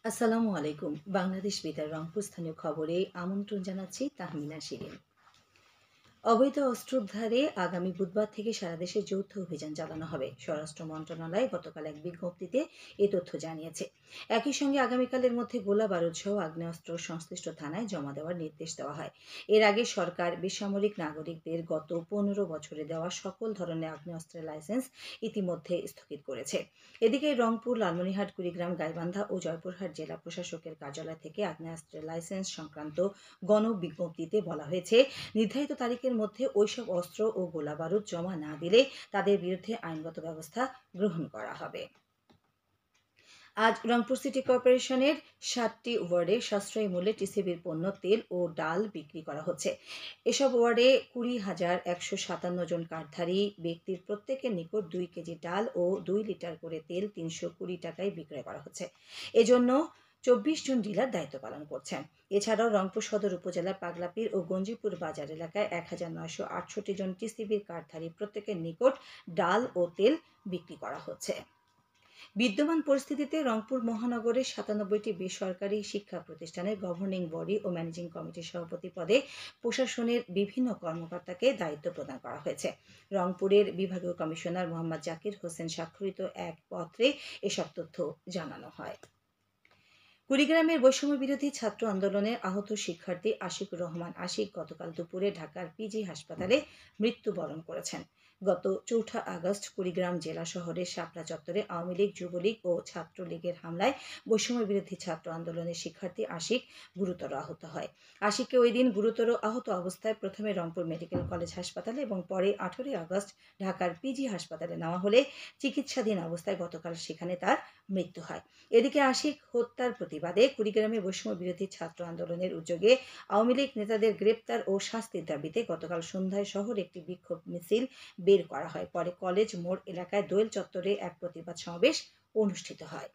আসসালামু আলাইকুম। বাংলাদেশ বেতার রংপুর স্থানীয় খবরে আমন্ত্রণ জানাচ্ছি তাহমিনা শিরিন। অবৈধ অস্ত্র উদ্ধারে আগামী বুধবার থেকে সারা দেশে যৌথ অভিযান চালানো হবে। স্বরাষ্ট্র মন্ত্রণালয় গতকাল এক বিজ্ঞপ্তিতে এ তথ্য জানিয়েছে। একই সঙ্গে আগামীকালের মধ্যে গোলা বারুদ সহ আগ্নেয়াস্ত্র সংশ্লিষ্ট থানায় জমা দেওয়ার নির্দেশ দেওয়া হয়। এর আগে সরকার বেসামরিক নাগরিকদের গত 15 বছরে দেওয়া সকল ধরনের আগ্নেয়াস্ত্রের লাইসেন্স ইতিমধ্যে স্থগিত করেছে। এদিকে রংপুর, লালমনিরহাট, কুড়িগ্রাম, গাইবান্ধা ও জয়পুরহাট জেলা প্রশাসকের কার্যালয় থেকে আগ্নেয়াস্ত্রের লাইসেন্স সংক্রান্ত গণবিজ্ঞপ্তিতে বলা হয়েছে, নির্ধারিত তারিখের মধ্যে ওইসব অস্ত্র ও গোলাবারুদ জমা না দিলে তাদের বিরুদ্ধে আইনগত ব্যবস্থা গ্রহণ করা হবে। আজ রংপুর সিটি কর্পোরেশনের 7টি ওয়ার্ডে সাশ্রয়ী মূল্যে টিসিবির পণ্য, তেল ও ডাল বিক্রি করা হচ্ছে। এসব ওয়ার্ডে 20,157 জন কার্ডধারী ব্যক্তির প্রত্যেকের নিকট 2 কেজি ডাল ও 2 লিটার করে তেল 320 টাকায় বিক্রয় করা হচ্ছে। এজন্য 24 জন ডিলার দায়িত্ব পালন করছেন। এছাড়াও রংপুর সদর উপজেলার পাগলাপীর ও গঞ্জিপুর বাজার এলাকায় 1968 জন টিসিবির কার্ডধারী প্রত্যেকের নিকট ডাল ও তেল বিক্রি করা হচ্ছে। বিদ্যমান পরিস্থিতিতে রংপুর মহানগরের 97টি বেসরকারি শিক্ষা প্রতিষ্ঠানের গভর্নিং বডি ও ম্যানেজিং কমিটির সভাপতি পদে প্রশাসনের বিভিন্ন কর্মকর্তাকে দায়িত্ব প্রদান করা হয়েছে। রংপুরের বিভাগীয় কমিশনার মোহাম্মদ জাকির হোসেন স্বাক্ষরিত এক পত্রে এসব তথ্য জানানো হয়। কুড়িগ্রামের বৈষম্য বিরোধী ছাত্র আন্দোলনে আহত শিক্ষার্থী আশিকুর রহমান আশিক গতকাল দুপুরে ঢাকার পিজি হাসপাতালে মৃত্যুবরণ করেছেন। গত 4 আগস্ট কুড়িগ্রাম জেলা শহরের শাপলা চত্বরে আওয়ামী লীগ, যুবলীগ ও ছাত্রলীগের হামলায় বৈষম্য বিরোধী ছাত্র আন্দোলনের শিক্ষার্থী আশিক গুরুতর আহত হয়। আশিককে ওই দিন গুরুতর আহত অবস্থায় প্রথমে রংপুর মেডিকেল কলেজ হাসপাতালে এবং পরে 18 আগস্ট ঢাকার পিজি হাসপাতালে নেওয়া হলে চিকিৎসাধীন অবস্থায় গতকাল সেখানে তার মৃত্যু হয়। এদিকে আশিক হত্যার প্রতিবাদে কুড়িগ্রামে বৈষম্য বিরোধী ছাত্র আন্দোলনের উদ্যোগে আওয়ামী লীগ নেতাদের গ্রেপ্তার ও শাস্তির দাবিতে গতকাল সন্ধ্যায় শহরে একটি বিক্ষোভ মিছিল বের করা হয়। পরে কলেজ মোড় এলাকায় দোয়েল চত্বরে এক প্রতিবাদ সমাবেশ অনুষ্ঠিত হয়।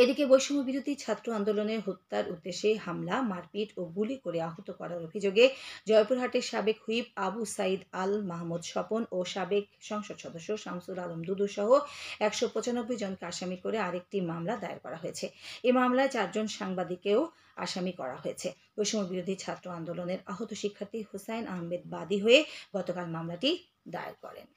এদিকে বৈষম্য বিরোধী ছাত্র আন্দোলনের হত্যার উদ্দেশ্যে হামলা, মারপিট ও গুলি করে আহত করার অভিযোগে জয়পুরহাটের সাবেক হুইপ আবু সাইদ আল মাহমুদ স্বপন ও সাবেক সংসদ সদস্য শামসুল আলম দুদু সহ 195 জনকে আসামি করে আরেকটি মামলা দায়ের করা হয়েছে। এই মামলায় 4 জন সাংবাদিককেও আসামি করা হয়েছে। বৈষম্য বিরোধী ছাত্র আন্দোলনের আহত শিক্ষার্থী হুসাইন আহমেদ বাদী হয়ে গতকাল মামলাটি দায়ের করেন।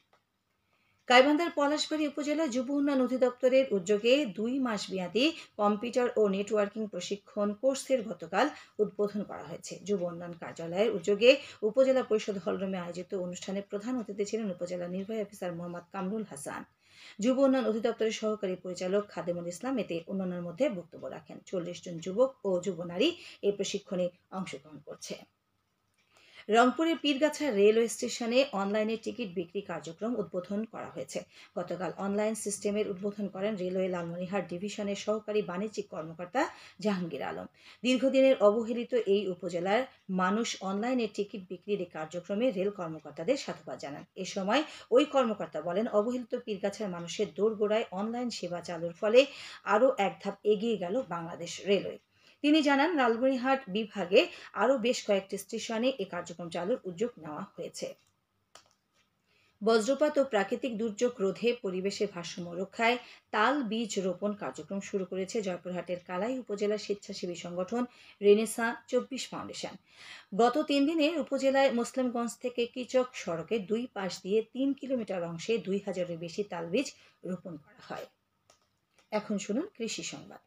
গাইবান্ধার পলাশবাড়ী উপজেলা যুব উন্নয়ন অধিদপ্তরের উদ্যোগে 2 মাস মেয়াদী কম্পিউটার ও নেটওয়ার্কিং প্রশিক্ষণ কোর্সের গতকাল উদ্বোধন করা হয়েছে। যুব উন্নয়ন কার্যালয়ের উদ্যোগে উপজেলা পরিষদ হলরুমে আয়োজিত অনুষ্ঠানে প্রধান অতিথি ছিলেন উপজেলা নির্বাহী অফিসার মোহাম্মদ কামরুল হাসান। যুব উন্নয়ন অধিদপ্তরের সহকারী পরিচালক খাদেমুল ইসলাম এতে অন্যান্যের মধ্যে বক্তব্য রাখেন। 40 জন যুবক ও যুব নারী এই প্রশিক্ষণে অংশগ্রহণ করছে। রংপুরের পীরগাছা রেলওয়ে স্টেশনে অনলাইনে টিকিট বিক্রি কার্যক্রম উদ্বোধন করা হয়েছে। গতকাল অনলাইন সিস্টেমের উদ্বোধন করেন রেলওয়ে লালমনিরহাট ডিভিশনের সহকারী বাণিজ্যিক কর্মকর্তা জাহাঙ্গীর আলম। দীর্ঘদিনের অবহেলিত এই উপজেলার মানুষ অনলাইনে টিকিট বিক্রির এই কার্যক্রমে রেল কর্মকর্তাদের সাধুবাদ জানান। এ সময় ওই কর্মকর্তা বলেন, অবহেলিত পীরগাছার মানুষের দোরগোড়ায় অনলাইন সেবা চালুর ফলে আরও এক ধাপ এগিয়ে গেল বাংলাদেশ রেলওয়ে। তিনি জানান, লালমনিরহাট বিভাগে আরও বেশ কয়েকটি স্টেশনে এ কার্যক্রম চালুর উদ্যোগ নেওয়া হয়েছে। বজ্রপাত ও প্রাকৃতিক দুর্যোগ রোধে পরিবেশের ভারসাম্য রক্ষায় তাল বীজ রোপণ কার্যক্রম শুরু করেছে জয়পুরহাটের কালাই উপজেলা স্বেচ্ছাসেবী সংগঠন রেনেসা 24 ফাউন্ডেশন। গত 3 দিনে উপজেলায় মুসলিমগঞ্জ থেকে কিচক সড়কের 2 পাশ দিয়ে 3 কিলোমিটার অংশে 2000-এর বেশি তাল বীজ রোপণ করা হয়। এখন শুনুন কৃষি সংবাদ।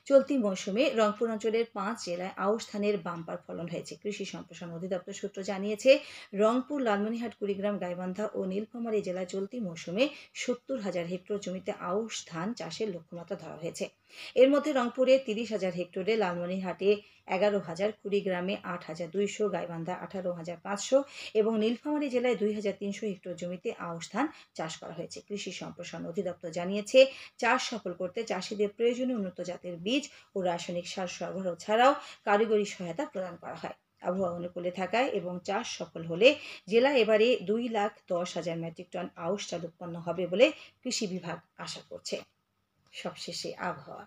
চলতি মৌসুমে রংপুর অঞ্চলের 5 জেলায় আউশ ধানের বাম্পার ফলন হয়েছে। কৃষি সম্প্রসারণ অধিদপ্তর সূত্র জানিয়েছে, রংপুর, লালমনিরহাট, কুড়িগ্রাম, গাইবান্ধা ও নীলফামারী জেলায় চলতি মৌসুমে 70,000 হেক্টর জমিতে আউশ ধান চাষের লক্ষ্যমাত্রা ধরা হয়েছে। এর মধ্যে রংপুরে 30,000 হেক্টরে, লালমনিরহাটে 11,000, কুড়িগ্রামে 8,200, গাইবান্ধা 18,500 এবং নীলফামারী জেলায় 2,300 হেক্টর জমিতে আউশ ধান চাষ করা হয়েছে। কৃষি সম্প্রসারণ অধিদপ্তর জানিয়েছে, চাষ সফল করতে চাষিদের প্রয়োজনীয় উন্নত জাতের বীজ ও রাসায়নিক সার সরবরাহ ছাড়াও কারিগরি সহায়তা প্রদান করা হয়। আবহাওয়া অনুকূলে থাকায় এবং চাষ সফল হলে জেলায় এবারে 2,10,000 মেট্রিক টন আউশ চাল উৎপন্ন হবে বলে কৃষি বিভাগ আশা করছে। সবশেষে আবহাওয়া।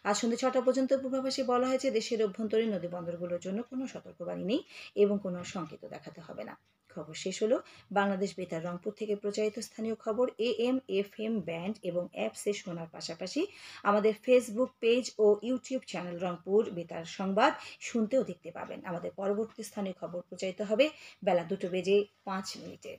আজ সন্ধ্যে 6টা পর্যন্ত পূর্বাভাসে বলা হয়েছে, দেশের অভ্যন্তরীণ নদী বন্দরগুলোর জন্য কোনো সতর্কবাণী নেই এবং কোনো সংকেত দেখাতে হবে না। খবর শেষ হলো। বাংলাদেশ বেতার রংপুর থেকে প্রচারিত স্থানীয় খবর AM, FM ব্যান্ড এবং অ্যাপসে শোনার পাশাপাশি আমাদের ফেসবুক পেজ ও ইউটিউব চ্যানেল রংপুর বেতার সংবাদ শুনতে ও দেখতে পাবেন। আমাদের পরবর্তী স্থানীয় খবর প্রচারিত হবে বেলা 2:05 মিনিটে।